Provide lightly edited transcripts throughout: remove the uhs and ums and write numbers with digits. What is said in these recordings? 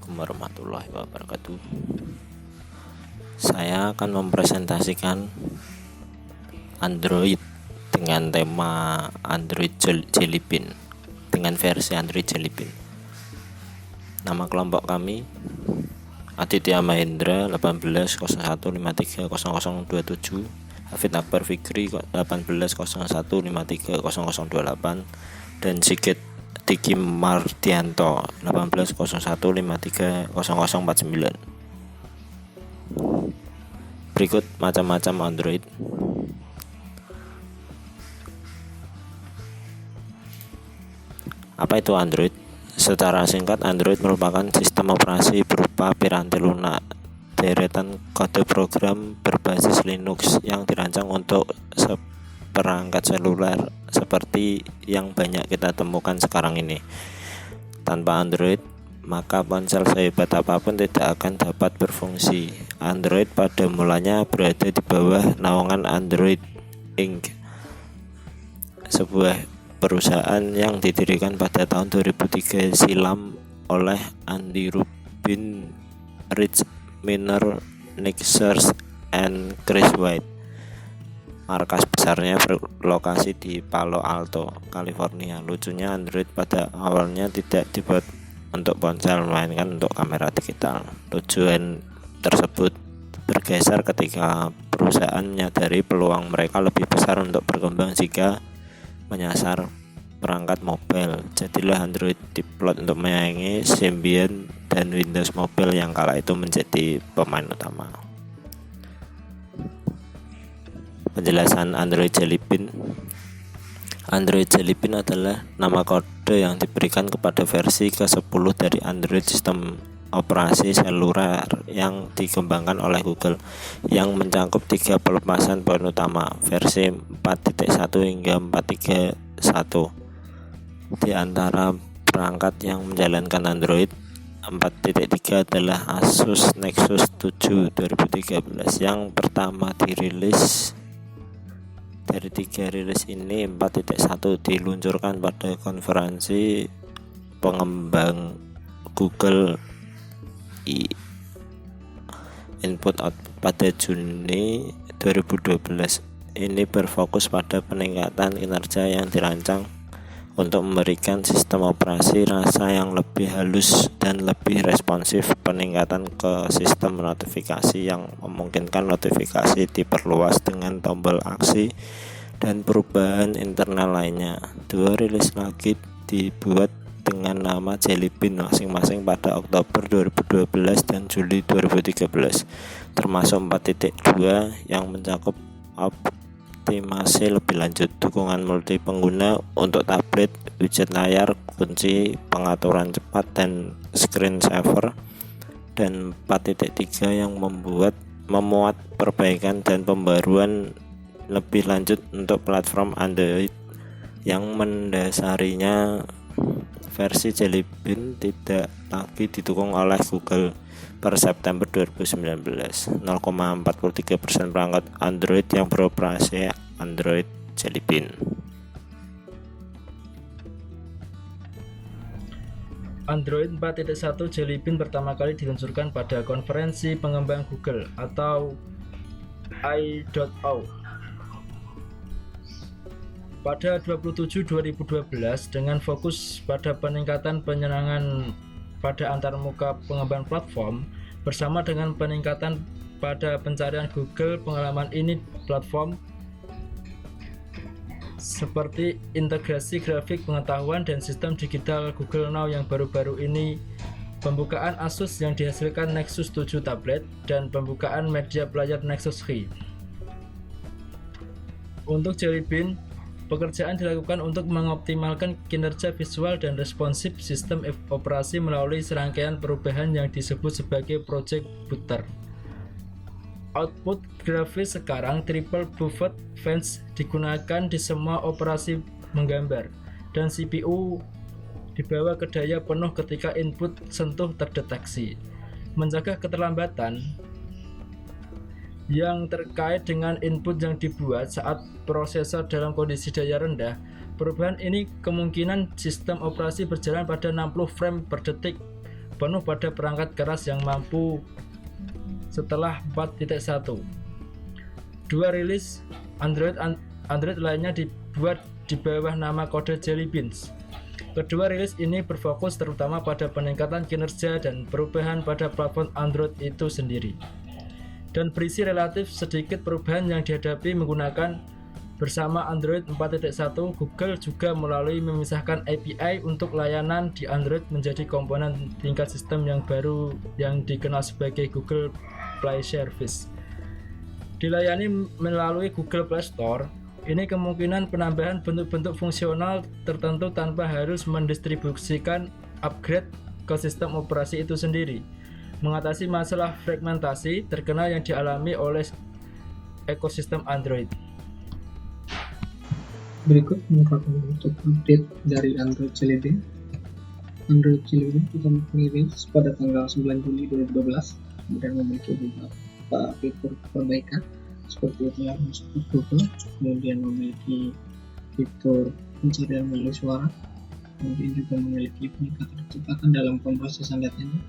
Assalamualaikum warahmatullahi wabarakatuh. Saya akan mempresentasikan Android dengan tema Android Jelly Bean, dengan versi Android Jelly Bean. Nama kelompok kami Aditya Mahendra 1801530027, Hafid Akbar Fikri 1801530028, dan Sigit Diki Mardianto 1801530049. Berikut macam-macam Android. Apa itu Android? Secara singkat, Android merupakan sistem operasi berupa piranti lunak, deretan kode program berbasis Linux yang dirancang untuk perangkat seluler seperti yang banyak kita temukan sekarang ini. Tanpa Android, maka ponsel sehebat apapun tidak akan dapat berfungsi. Android pada mulanya berada di bawah naungan Android Inc., sebuah perusahaan yang didirikan pada tahun 2003 silam oleh Andy Rubin, Rich Miner, Nick Search, and Chris White. Markas besarnya berlokasi di Palo Alto, California. Lucunya, Android pada awalnya tidak dibuat untuk ponsel, melainkan untuk kamera digital. Tujuan tersebut bergeser ketika perusahaan menyadari peluang mereka lebih besar untuk berkembang jika menyasar perangkat mobile. Jadilah Android diplot untuk menyaingi Symbian dan Windows Mobile yang kala itu menjadi pemain utama. Penjelasan Android Jelly Bean. Android Jelly Bean adalah nama kode yang diberikan kepada versi ke-10 dari Android sistem operasi seluler yang dikembangkan oleh Google, yang mencakup 3 pelepasan poin utama, versi 4.1 hingga 4.3.1. Di antara perangkat yang menjalankan Android 4.3 adalah Asus Nexus 7 2013 yang pertama dirilis. Dari 3 rilis ini, 4.1 diluncurkan pada konferensi pengembang Google Input Output pada Juni 2012. Ini berfokus pada peningkatan kinerja yang dirancang untuk memberikan sistem operasi rasa yang lebih halus dan lebih responsif, peningkatan ke sistem notifikasi yang memungkinkan notifikasi diperluas dengan tombol aksi, dan perubahan internal lainnya. 2 rilis lagi dibuat dengan nama Jelly Bean masing-masing pada Oktober 2012 dan Juli 2013, termasuk 4.2 yang mencakup optimasi lebih lanjut, dukungan multi pengguna untuk tablet, widget layar kunci, pengaturan cepat, dan screensaver, dan 4.3 yang memuat perbaikan dan pembaruan lebih lanjut untuk platform Android yang mendasarinya. Versi Jelly Bean tidak lagi didukung oleh Google per September 2019. 0,43% perangkat Android yang beroperasi Android Jelly Bean. Android 4.1 Jelly Bean pertama kali diluncurkan pada konferensi pengembang Google atau I.O. pada 27/2012 dengan fokus pada peningkatan penyenangan pada antarmuka pengembang platform bersama dengan peningkatan pada pencarian Google. Pengalaman ini platform seperti integrasi grafik pengetahuan dan sistem digital Google Now yang baru-baru ini, pembukaan Asus yang dihasilkan Nexus 7 tablet, dan pembukaan media player Nexus 3. Untuk Jelly Bean, pekerjaan dilakukan untuk mengoptimalkan kinerja visual dan responsif sistem operasi melalui serangkaian perubahan yang disebut sebagai Project Booster. Output grafis sekarang triple buffer fans digunakan di semua operasi menggambar, dan CPU dibawa ke daya penuh ketika input sentuh terdeteksi. Menjaga keterlambatan yang terkait dengan input yang dibuat saat prosesor dalam kondisi daya rendah, Perubahan ini kemungkinan sistem operasi berjalan pada 60 frame per detik penuh pada perangkat keras yang mampu setelah 4.1. Dua rilis Android lainnya dibuat di bawah nama kode Jelly Beans. Kedua rilis ini berfokus terutama pada peningkatan kinerja dan perubahan pada platform Android itu sendiri, dan berisi relatif sedikit perubahan yang dihadapi menggunakan bersama Android 4.1. Google juga melalui memisahkan API untuk layanan di Android menjadi komponen tingkat sistem yang baru yang dikenal sebagai Google Play Service. Dilayani melalui Google Play Store, ini kemungkinan penambahan bentuk-bentuk fungsional tertentu tanpa harus mendistribusikan upgrade ke sistem operasi itu sendiri, mengatasi masalah fragmentasi terkenal yang dialami oleh ekosistem Android. Berikut merupakan bentuk update dari Android Jelly Beans. Android Jelly Beans pertama kali rilis pada tanggal 9 Juli 2012, kemudian memiliki beberapa fitur perbaikan seperti telah masuk Google, kemudian memiliki fitur pencarian melalui suara, kemudian juga memiliki peningkatan kecepatan dalam pemrosesan datanya,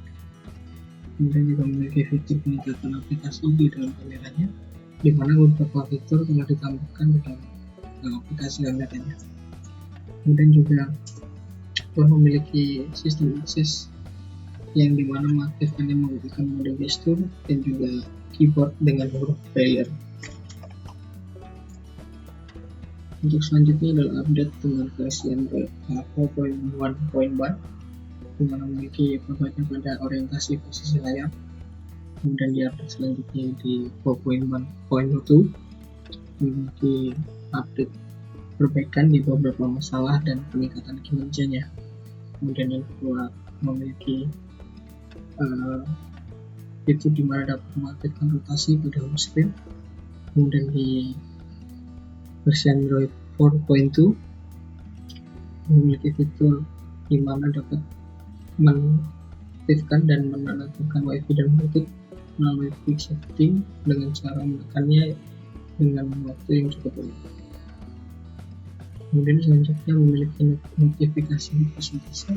kemudian juga memiliki fitur peningkatan aplikasi di dalam kameranya, di mana beberapa fitur telah ditambahkan di dalam aplikasi kameranya. Kemudian juga telah memiliki sistem akses yang dimana mengaktifkannya menggunakan mode gestur dan juga keyboard dengan huruf Braille. Untuk selanjutnya adalah update dengan versi Android 4.1.1, di mana memiliki perbaikan pada orientasi posisi layar. Kemudian di update selanjutnya di 4.1.2 memiliki update perbaikan di beberapa masalah dan peningkatan kinerjanya. Kemudian yang kedua memiliki itu di mana dapat mengaktifkan rotasi pada home screen. Kemudian di versi Android 4.2 memiliki fitur di mana dapat mengaktifkan dan menonaktifkan WiFi dan Bluetooth melalui quick setting dengan cara menekannya dengan waktu yang cukup lama. Kemudian selanjutnya memiliki notifikasi persentase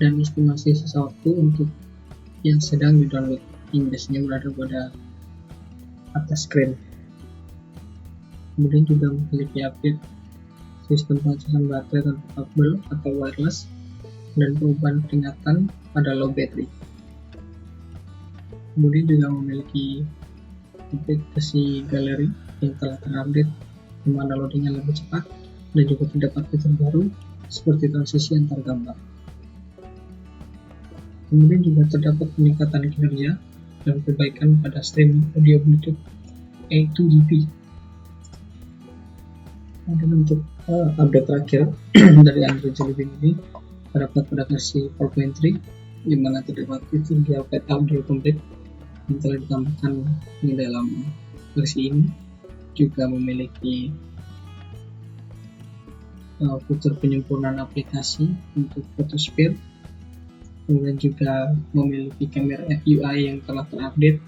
dan estimasi sisa waktu untuk yang sedang di-download yang biasanya berada pada atas screen. Kemudian juga memiliki update sistem pengacasan baterai tanpa kabel atau wireless dan perubahan peringatan pada low battery. Kemudian juga memiliki aplikasi galeri yang telah terupdate di mana loadingnya lebih cepat dan juga terdapat fitur baru seperti transisi antar gambar. Kemudian juga terdapat peningkatan kinerja dan perbaikan pada streaming audio Bluetooth A2GP. Kemudian untuk update terakhir dari Android Jelly Beans ini terdapat pada versi 4.3, di mana terdapat fitur Dialpad Audio Complete yang telah ditambahkan di dalam versi ini. Juga memiliki fitur penyempurnaan aplikasi untuk Photosphere. Kemudian juga memiliki kamera UI yang telah terupdate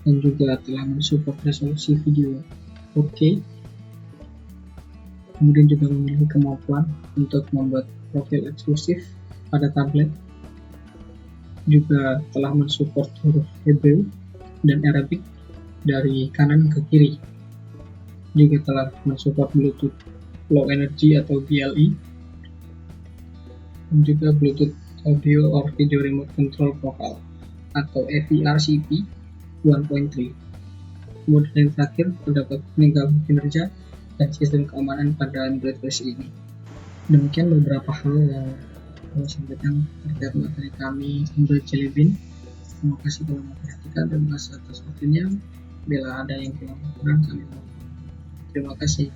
dan juga telah mensupport resolusi video 4K. Kemudian juga memiliki kemampuan untuk membuat profil eksklusif pada tablet. Juga telah mensupport huruf Hebrew dan Arabic dari kanan ke kiri. Juga telah mensupport Bluetooth Low Energy atau BLE, dan juga Bluetooth Audio or Video Remote Control Profile atau AVRCP 1.3. Kemudian yang terakhir terdapat peningkatan kinerja dan sistem keamanan pada Android versi ini. Demikian beberapa hal yang saya sampaikan terkait materi kami Android Jelly Beans. Terima kasih telah memperhatikan dan atas waktunya. Bila ada yang kurang kami mohon. Terima kasih.